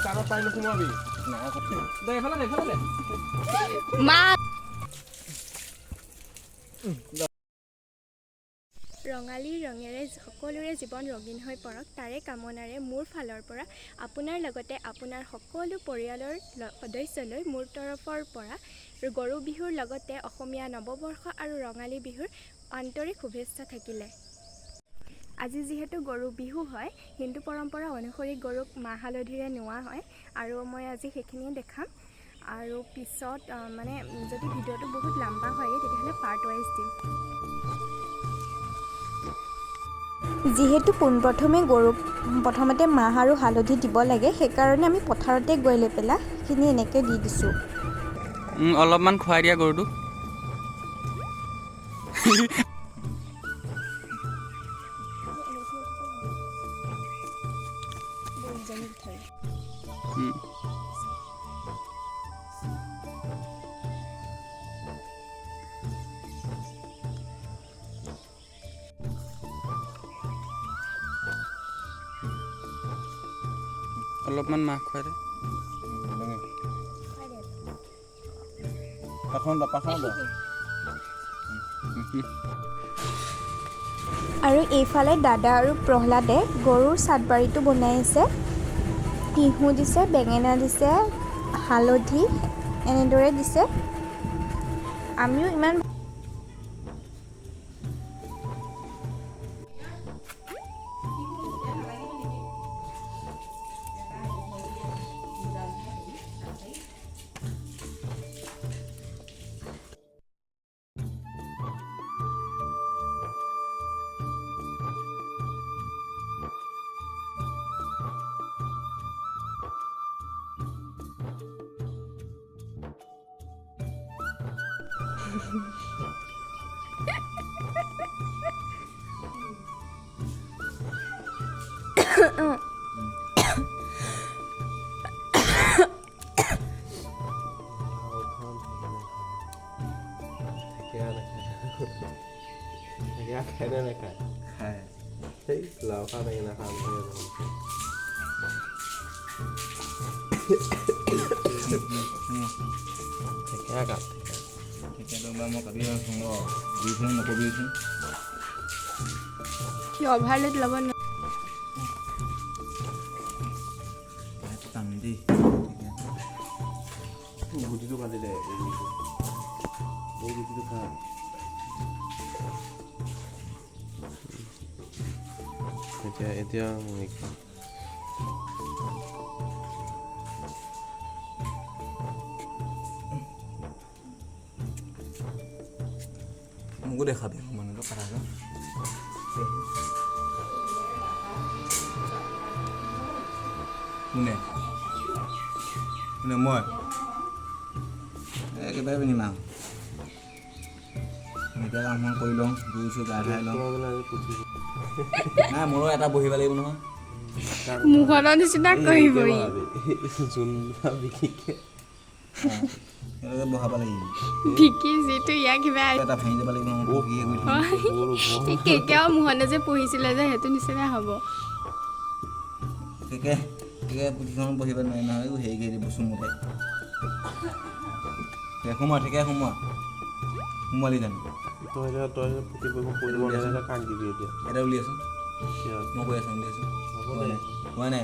কাৰত পাই নোসোমাবি দে এইফালে মা ৰঙালী ৰঙেৰে সকলোৰে জীৱন ৰঙীন হৈ পৰক তাৰে কামনাৰে মোৰ ফালৰ পৰা আপোনাৰ লগতে আপোনাৰ সকলো পৰিয়ালৰ সদস্যলৈ মোৰ তৰফৰ পৰা গৰু বিহুৰ লগতে অসমীয়া নৱবৰ্ষ আৰু ৰঙালী বিহুৰ আন্তৰিক শুভেচ্ছা থাকিলে। আজি যিহেতু গৰু বিহু হয়, হিন্দু পৰম্পৰা অনুসৰি গৰুক মাহ হালধিৰে নোওৱা হয় আৰু মই আজি সেইখিনিয়ে দেখাম। আৰু পিছত মানে যদি ভিডিঅ'টো বহুত লম্বা হয় তেতিয়াহ'লে পাৰ্ট ৱাইজ দিম। যিহেতু পোনপ্ৰথমে গৰুক প্ৰথমতে মাহ আৰু হালধি দিব লাগে, সেইকাৰণে আমি পথাৰতে গৈ লৈ পেলাই সেইখিনি এনেকৈ দি দিছোঁ। অলপমান খুৱাই দিয়া গৰুটোক। অলপমান মাহ খুৱাই দে। আৰু এইফালে দাদা আৰু প্ৰহ্লাদে গৰুৰ চাটবাৰীটো বনাই আছে। তিহু দিছে, বেঙেনা দিছে, হালধি এনেদৰে দিছে। আমিও ইমান অভাৰলোড ল'ব গুটিটো কাটি দে গুটিটো খা এতিয়া মোকো দেখাবি মানুহটো কথাটো। কোনে মই একেবাৰে পিন্ধিম আৰু এতিয়া কাম কৰি লওঁ, জুই চুই গা ধুৱাই লওঁ। নাই মোৰো এটা বহিব লাগিব নহয়। মুখনৰ নিচিনা কৰিবই বহাব লাগিব। ভিকি যিটো ইয়াক কিবা এটা ভাঙি যাব লাগিব। কেতিয়াও মোহনে যে পঢ়িছিলে যে সেইটো নিচিনা হ'ব। পুথিখন পঢ়িব নোৱাৰে নহয়, হেৰি ঘেৰি বস্তু মুঠাই সোমোৱা ঠিকে সোমোৱালি জানো তই পঢ়িব নাজানে কাক দিবি এতিয়া এটা উলিয়াচোন। মই কৈ আছোঁ উলিয়াচোন। হোৱা নাই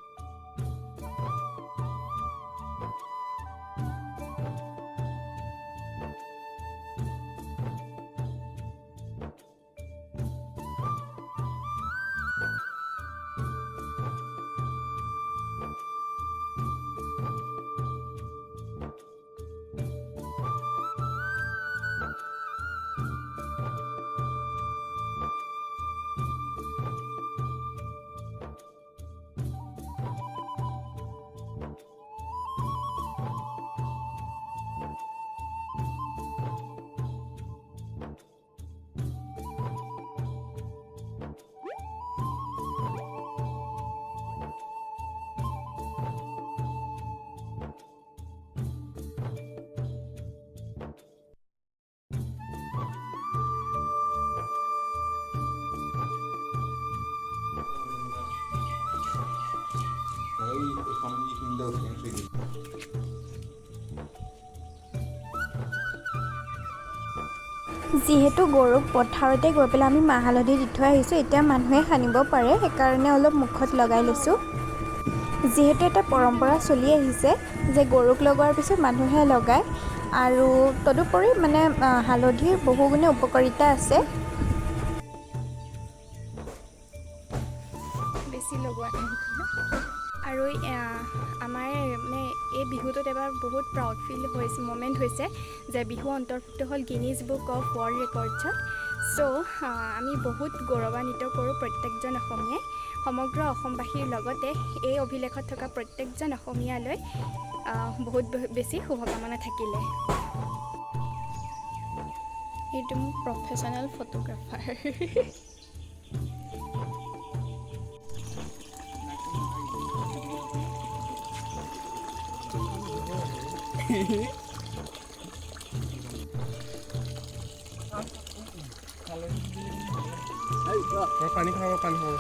যিহেতু গৰুক পথাৰতে গৈ পেলাই আমি মাহ হালধি দি থৈ আহিছোঁ, এতিয়া মানুহে সানিব পাৰে, সেইকাৰণে অলপ মুখত লগাই লৈছোঁ। যিহেতু এটা পৰম্পৰা চলি আহিছে যে গৰুক লগোৱাৰ পিছত মানুহে লগায়, আৰু তদুপৰি মানে হালধিৰ বহুগুণে উপকাৰিতা আছে। বেছি লগোৱা নাই। আৰু আমাৰ মানে এই বিহুটোত এবাৰ বহুত প্ৰাউড মমেণ্ট হৈছে যে বিহু অন্তৰ্ভুক্ত হ'ল গিনিজ বুক অফ ৱৰ্ল্ড ৰেকৰ্ডছত। চ' আমি বহুত গৌৰৱান্বিত কৰোঁ প্ৰত্যেকজন অসমীয়াই। সমগ্ৰ অসমবাসীৰ লগতে এই অভিলেখত থকা প্ৰত্যেকজন অসমীয়ালৈ বহুত বেছি শুভকামনা থাকিলে। এইটো মোৰ প্ৰফেশ্যনেল ফটোগ্ৰাফাৰ। পানী খাব পানী খাব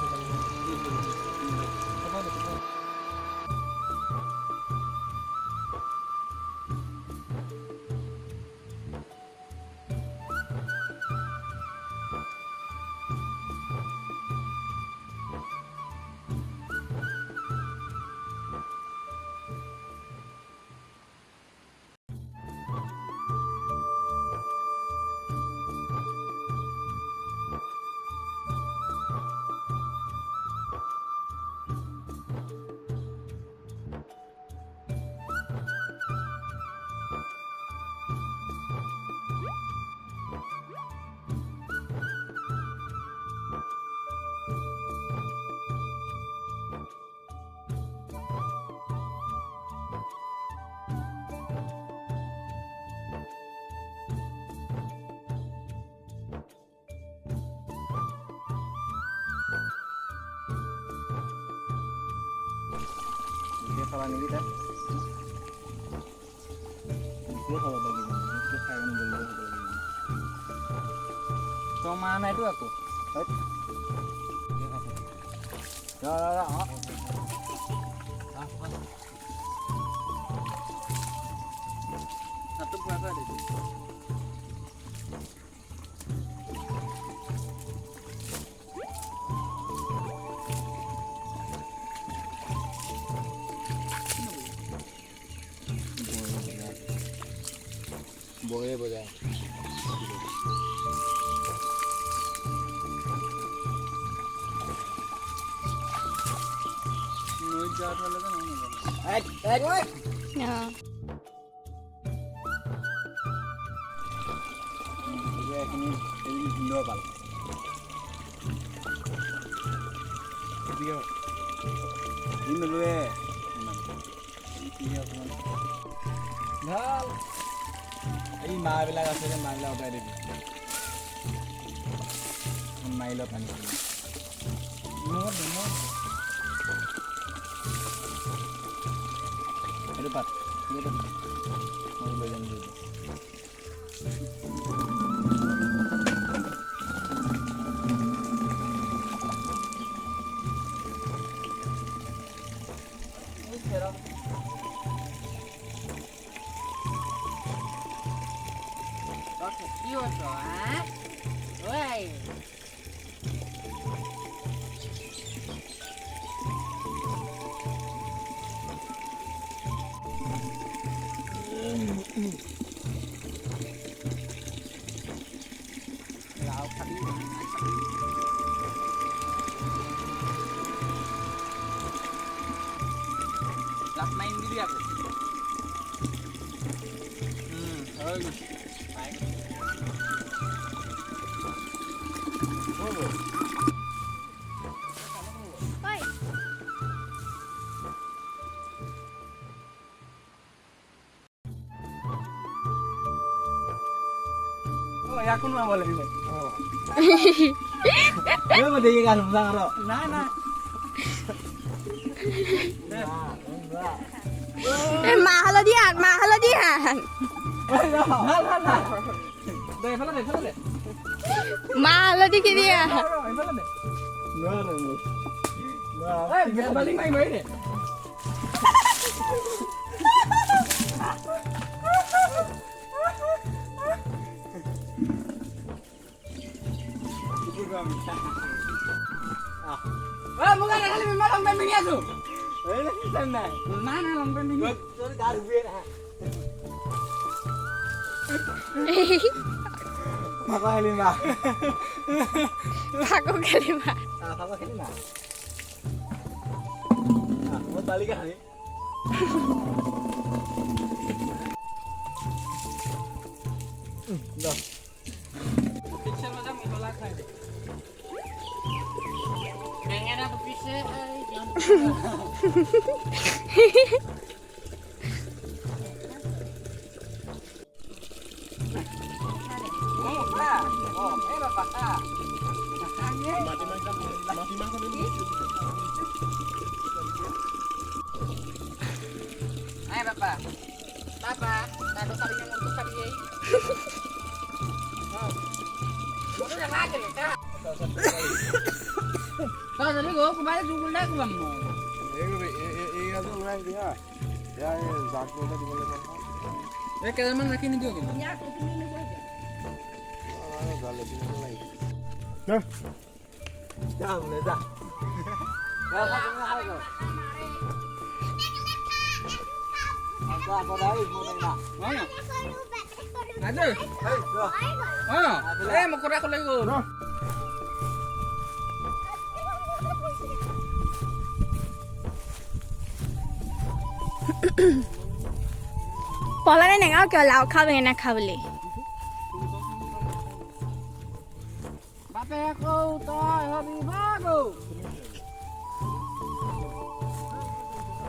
খাবা নেকি তাত খাব লাগিব খাই তই মা নাইতো আকৌ হাতটো পুৰা কৰি দিবি। বয়ে বজায় নৈত যাওয়াত হলে তো নহয় এইখিনি সুন্দৰ পাল ভাল এই মাছবিলাক আছে যে মাছবিলাক অঁতাই দিবি মাৰি লওঁ পানী এইটো পাত মই লৈ যাম Last main diri aku. Bagus. Baik. Oi. Oh, ya aku mau boleh ini. Oh. Dia mau dia kan sang ro. Nah. মাহ হালধি আন মাহ হালধি কি দিয়া আছো এই দেখিছেন নাই না না লং পেন্ট পিন্ধি তোর গা ধুবিয়ে না ভাগা খেলিমা ভাগো খেলিবা ভাগা খেলিমা মই বালিকা খালি দা পিছে মজা মিহলা খাই দে নেঙেনা তো পিছে Kau tadi gua kemarin juga nak gua mau. Ya জাকটা দিবলে কথা Eh kedaman lagi nih gua. জালে দিবলে নাই Dah boleh dah. Dah kau tengah kau. Apa dari mau nak? Mana? Ada. Oh, mau korek lagi gua. পলানে নেগাও কিয় লাও খাব এনে খাবলে Bape aku toy hobi baru.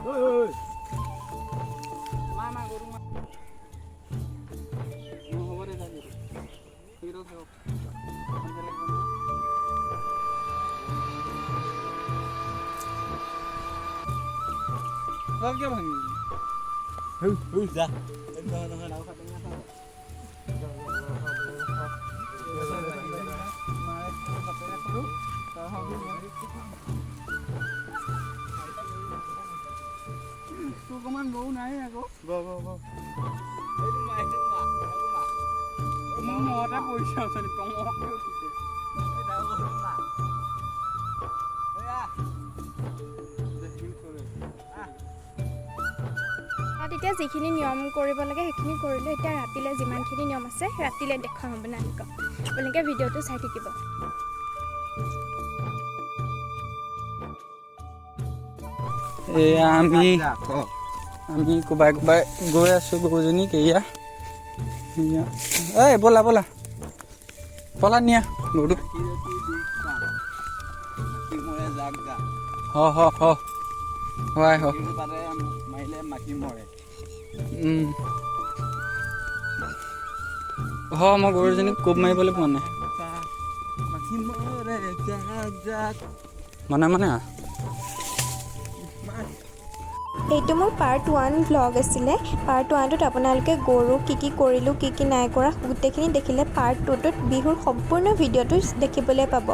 Hoi. Mama guru mah. Mau hore tadi. Hero tuh. Kau क्या भांगी? Dah. Tengah-tengah aku katanya apa? Tuh kemana bau naik aku? Bau. Itu mah. Mau ada polisi asal di tengok itu. Tahu mah. Ya. তেতিয়া যিখিনি নিয়ম কৰিব লাগে সেইখিনি কৰিলোঁ এতিয়া ৰাতিলৈ যিমানখিনি নিয়ম আছে ৰাতিলৈ দেখুৱাম আপোনালোকক আপোনালোকে ভিডিঅ'টো চাই থাকিব আমি কোবাই গৈ আছোঁ গৰুজনীক এয়া এই ব'লা পলা নিয়া গৰুটো হয় মাৰিলে মাখি মৰে মই গৰুজনীক কোব মাৰিবলৈ পোৱা নাই মানে এইটো মোৰ পাৰ্ট 1 ভ্লগ আছিলে পাৰ্ট 1টোত আপোনালোকে গৰু কি কৰিলোঁ কি নাই কৰা গোটেইখিনি দেখিলে পাৰ্ট 2টোত বিহুৰ সম্পূৰ্ণ ভিডিঅ'টো দেখিবলৈ পাব